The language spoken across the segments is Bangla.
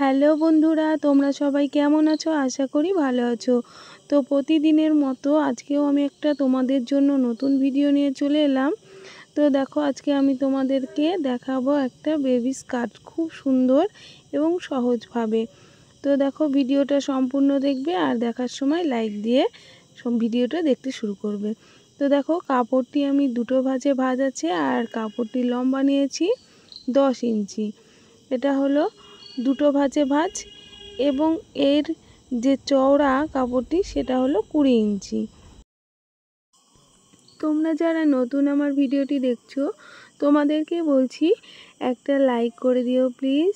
হ্যালো বন্ধুরা, তোমরা সবাই কেমন আছো? আশা করি ভালো আছো। তো প্রতিদিনের মতো আজকেও আমি একটা তোমাদের জন্য নতুন ভিডিও নিয়ে চলে এলাম। তো দেখো, আজকে আমি তোমাদেরকে দেখাবো একটা বেবি স্কার্ট, খুব সুন্দর এবং সহজভাবে। তো দেখো, ভিডিওটা সম্পূর্ণ দেখবে আর দেখার সময় লাইক দিয়ে সব ভিডিওটা দেখতে শুরু করবে। তো দেখো, কাপড়টি আমি দুটো ভাঁজে ভাঁজ আছে আর কাপড়টি লম্বা নিয়েছি 10 ইঞ্চি। এটা হলো দুটো ভাঁজে ভাঁজ এবং এর যে চওড়া কাপড়টি সেটা হলো 20 ইঞ্চি। তোমরা যারা নতুন আমার ভিডিওটি দেখছো তোমাদেরকে বলছি, একটা লাইক করে দিও প্লিজ,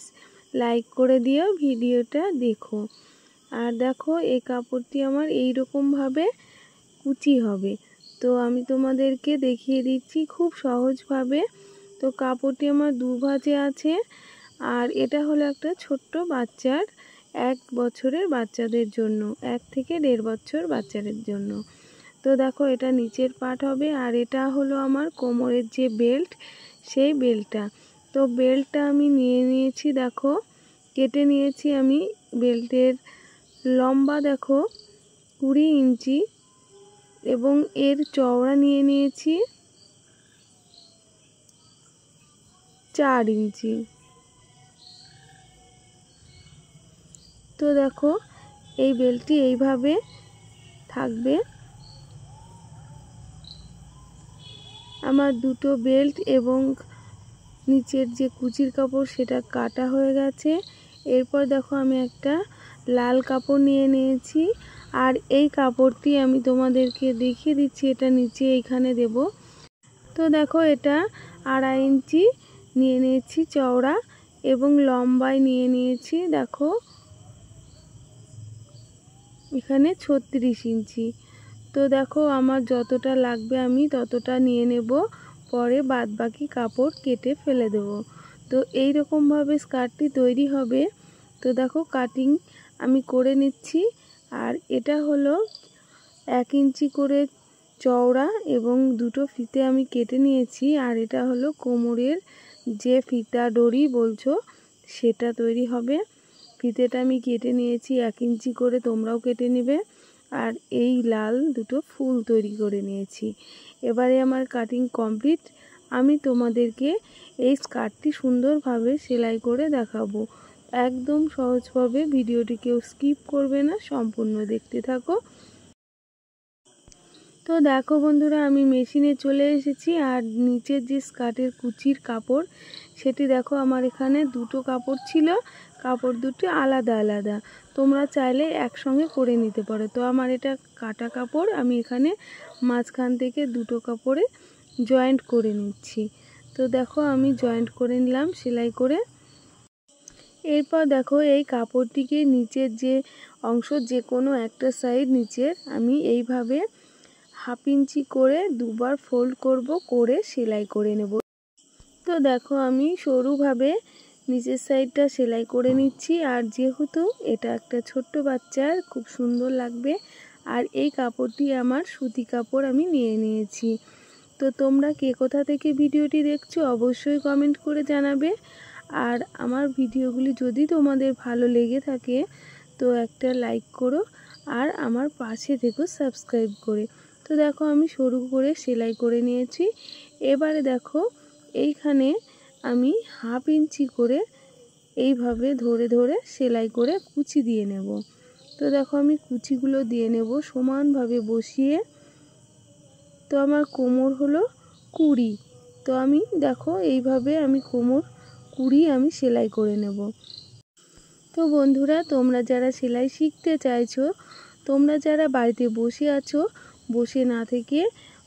লাইক করে দিও, ভিডিওটা দেখো। আর দেখো, এই কাপড়টি আমার এই রকমভাবে কুচি হবে। তো আমি তোমাদেরকে দেখিয়ে দিচ্ছি খুব সহজভাবে। তো কাপড়টি আমার দু ভাঁজে আছে আর এটা হলো একটা ছোট্ট বাচ্চার, 1 বছরের বাচ্চাদের জন্য, 1 থেকে 1.5 বছর বাচ্চাদের জন্য। তো দেখো, এটা নিচের পার্ট হবে আর এটা হলো আমার কোমরের যে বেল্ট, সেই বেল্টটা। তো বেল্টটা আমি নিয়ে নিয়েছি, দেখো কেটে নিয়েছি আমি। বেল্টের লম্বা দেখো 20 ইঞ্চি এবং এর চওড়া নিয়ে নিয়েছি 4 ইঞ্চি। তো দেখো, এই বেল্টটি এইভাবে থাকবে। আমার দুটো বেল্ট এবং নিচের যে কুচির কাপড় সেটা কাটা হয়ে গেছে। এরপর দেখো, আমি একটা লাল কাপড় নিয়ে নিয়েছি আর এই কাপড়টি আমি তোমাদেরকে দেখিয়ে দিচ্ছি, এটা নিচে এইখানে দেব। তো দেখো, এটা 2.5 ইঞ্চি নিয়ে নিয়েছি চওড়া এবং লম্বায় নিয়ে নিয়েছি দেখো এখানে 36 ইঞ্চি। তো দেখো, আমার যতটা লাগবে আমি ততটা নিয়ে নেব, পরে বাদ বাকি কাপড় কেটে ফেলে দেব। তো এই রকমভাবে স্কার্টটি তৈরি হবে। তো দেখো, কাটিং আমি করে নিচ্ছি। আর এটা হলো 1 ইঞ্চি করে চওড়া এবং দুটো ফিতে আমি কেটে নিয়েছি। আর এটা হলো কোমরের যে ফিতা ডরি বলছো সেটা তৈরি হবে। ফিতেটা আমি কেটে নিয়েছি 1 ইঞ্চি করে, তোমরাও কেটে নেবে। আর এই লাল দুটো ফুল তৈরি করে নিয়েছি। এবারে আমার কাটিং কমপ্লিট। আমি তোমাদেরকে এই স্কার্টটি সুন্দরভাবে সেলাই করে দেখাবো। একদম সহজভাবে, ভিডিওটি কেউ স্কিপ করবে না, সম্পূর্ণ দেখতে থাকো। তো দেখো বন্ধুরা, আমি মেশিনে চলে এসেছি আর নিচের যে স্কার্টের কুচির কাপড় সেটি দেখো, আমার এখানে দুটো কাপড় ছিল, কাপড় দুটো আলাদা আলাদা, তোমরা চাইলে একসঙ্গে করে নিতে পারো। তো আমার এটা কাটা কাপড়, আমি এখানে মাঝখান থেকে দুটো কাপড়ে জয়েন্ট করে নিচ্ছি। তো দেখো, আমি জয়েন্ট করে নিলাম সেলাই করে। এরপর দেখো, এই কাপড়টিকে নিচের যে অংশ, যে কোনো একটা সাইড নিচের, আমি এইভাবে 1/2 ইঞ্চি করে দুবার ফোল্ড করব, করে সেলাই করে নেব। তো দেখো, আমি সরুভাবে নিচের সাইডটা সেলাই করে নিচ্ছি। আর যেহেতু এটা একটা ছোট্ট বাচ্চার, খুব সুন্দর লাগবে। আর এই কাপড়টি আমার সুতি কাপড় আমি নিয়ে নিয়েছি। তো তোমরা কে কোথা থেকে ভিডিওটি দেখছো অবশ্যই কমেন্ট করে জানাবে। আর আমার ভিডিওগুলি যদি তোমাদের ভালো লেগে থাকে তো একটা লাইক করো আর আমার পাশে থেকো সাবস্ক্রাইব করে। তো দেখো, আমি সরু করে সেলাই করে নিয়েছি। এবারে দেখো, এইখানে আমি 1/2 ইঞ্চি করে এইভাবে ধরে ধরে সেলাই করে কুচি দিয়ে নেব। তো দেখো, আমি কুচিগুলো দিয়ে নেব সমানভাবে বসিয়ে। তো আমার কোমর হলো 20। তো আমি দেখো, এইভাবে আমি কোমর 20 আমি সেলাই করে নেব। তো বন্ধুরা, তোমরা যারা সেলাই শিখতে চাইছো, তোমরা যারা বাড়িতে বসে আছো, বসে না থেকে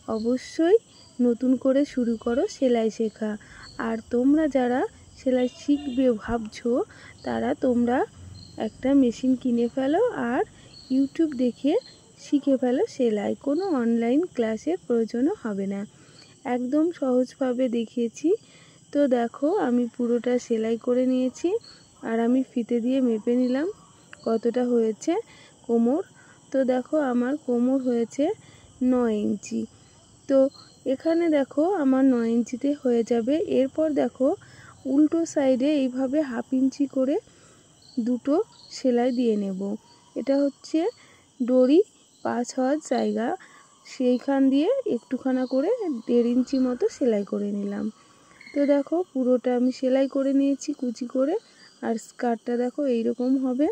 অবশ্যই নতুন করে শুরু করো সেলাই শেখা। আর তোমরা যারা সেলাই শিখবে ভাবছো, তারা তোমরা একটা মেশিন কিনে ফেলো আর ইউটিউব দেখে শিখে ফেলো সেলাই। কোনো অনলাইন ক্লাসের প্রয়োজনও হবে না, একদম সহজভাবে দেখিয়েছি। তো দেখো, আমি পুরোটা সেলাই করে নিয়েছি আর আমি ফিতে দিয়ে মেপে নিলাম কতটা হয়েছে কোমর। তো দেখো, আমার কোমর হয়েছে 9 ইঞ্চি। তো এখানে দেখো, আমার 9 ইঞ্চিতে হয়ে যাবে। এরপর দেখো, উল্টো সাইডে এইভাবে 1/2 ইঞ্চি করে দুটো সেলাই দিয়ে নেব। এটা হচ্ছে দড়ি পাঁচ হওয়ার জায়গা, সেইখান দিয়ে একটুখানা করে 1.5 ইঞ্চি মতো সেলাই করে নিলাম। তো দেখো পুরোটা আমি সেলাই করে নিয়েছি কুচি করে, আর স্কার্টটা দেখো এইরকম হবে।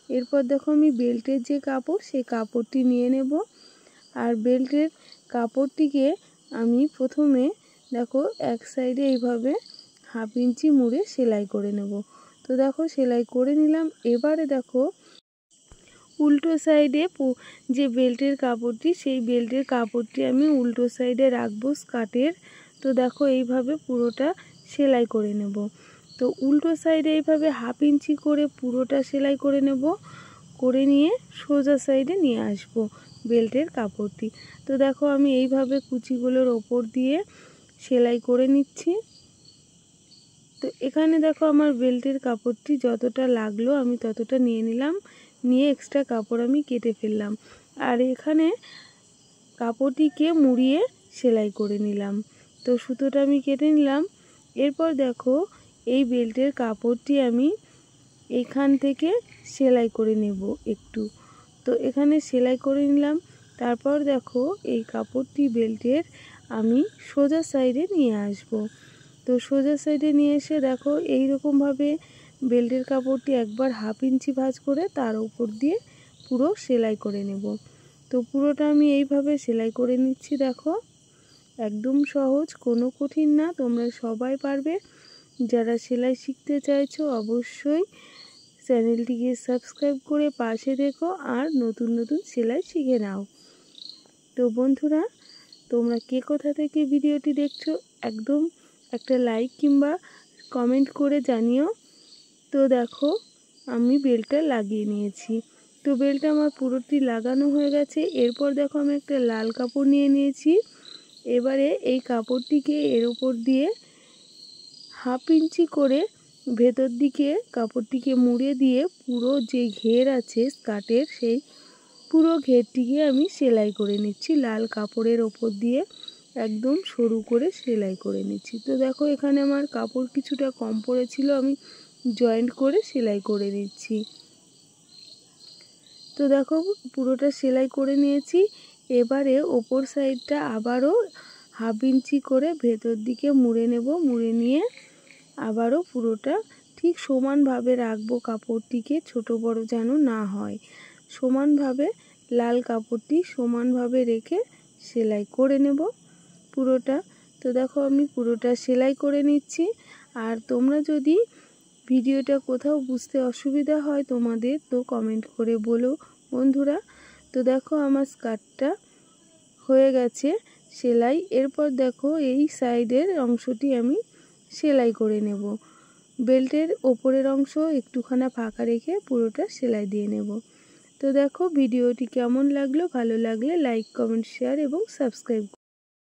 এরপর দেখো আমি বেল্টের যে কাপড় সেই কাপড়টি নিয়ে নেব, আর বেল্টের কাপড়টিকে আমি প্রথমে দেখো এক সাইডে এইভাবে 1/2 ইঞ্চি মুড়ে সেলাই করে নেব। তো দেখো সেলাই করে নিলাম। এবারে দেখো উল্টো সাইডে যে বেল্টের কাপড়টি, সেই বেল্টের কাপড়টি আমি উল্টো সাইডে রাখবো স্কার্টের। তো দেখো এইভাবে পুরোটা সেলাই করে নেব। তো উল্টো সাইডে এইভাবে 1/2 ইঞ্চি করে পুরোটা সেলাই করে নেব, করে নিয়ে সোজা সাইডে নিয়ে আসব বেল্টের কাপড়টি। তো দেখো আমি এইভাবে কুচিগুলোর ওপর দিয়ে সেলাই করে নিচ্ছি। তো এখানে দেখো আমার বেল্টের কাপড়টি যতটা লাগলো আমি ততটা নিয়ে নিলাম, নিয়ে এক্সট্রা কাপড় আমি কেটে ফেললাম, আর এখানে কাপড়টিকে মুড়িয়ে সেলাই করে নিলাম। তো সুতোটা আমি কেটে নিলাম। এরপর দেখো এই বেল্টের কাপড়টি আমি এখান থেকে সেলাই করে নেব একটু। তো এখানে সেলাই করে নিলাম। তারপর দেখো এই কাপড়টি বেল্টের আমি সোজা সাইডে নিয়ে আসব। তো সোজা সাইডে নিয়ে এসে দেখো এই রকমভাবে বেল্টের কাপড়টি একবার 1/2 ইঞ্চি ভাঁজ করে তার উপর দিয়ে পুরো সেলাই করে নেব। তো পুরোটা আমি এইভাবে সেলাই করে নিচ্ছি। দেখো একদম সহজ, কোনো কঠিন না, তোমরা সবাই পারবে। যারা সেলাই শিখতে চাইছো অবশ্যই চ্যানেলটিকে সাবস্ক্রাইব করে পাশে দেখো আর নতুন নতুন সেলাই শিখে নাও। তো বন্ধুরা, তোমরা কে কোথা থেকে ভিডিওটি দেখছো একদম একটা লাইক কিংবা কমেন্ট করে জানিও। তো দেখো আমি বেল্টটা লাগিয়ে নিয়েছি। তো বেল্টটা আমার পুরোটি লাগানো হয়ে গেছে। এরপর দেখো আমি একটা লাল কাপড় নিয়ে নিয়েছি। এবারে এই কাপড়টিকে এর উপর দিয়ে 1/2 ইঞ্চি করে ভেতর দিকে কাপড়টিকে মুড়ে দিয়ে পুরো যে ঘের আছে স্কার্টের সেই পুরো ঘেরটিকে আমি সেলাই করে নিচ্ছি। লাল কাপড়ের ওপর দিয়ে একদম সরু করে সেলাই করে নিচ্ছি। তো দেখো এখানে আমার কাপড় কিছুটা কম পড়েছিল, আমি জয়েন্ট করে সেলাই করে দিচ্ছি। তো দেখো পুরোটা সেলাই করে নিয়েছি। এবারে ওপর সাইডটা আবারও 1/2 ইঞ্চি করে ভেতর দিকে মুড়ে নেব, মুড়ে নিয়ে আবারও পুরোটা ঠিক সমানভাবে রাখবো কাপড়টিকে, ছোট বড় যেন না হয়, সমানভাবে লাল কাপড়টি সমানভাবে রেখে সেলাই করে নেব পুরোটা। তো দেখো আমি পুরোটা সেলাই করে নিচ্ছি। আর তোমরা যদি ভিডিওটা কোথাও বুঝতে অসুবিধা হয় তোমাদের, তো কমেন্ট করে বলো বন্ধুরা। তো দেখো আমার স্কার্টটা হয়ে গেছে সেলাই। এরপর দেখো এই সাইডের অংশটি আমি সেলাই করে নেব। বেল্টের ওপরের অংশ একটুখানা ফাঁকা রেখে পুরোটা সেলাই দিয়ে নেব। তো দেখো ভিডিওটি কেমন লাগলো, ভালো লাগলে লাইক কমেন্ট শেয়ার এবং সাবস্ক্রাইব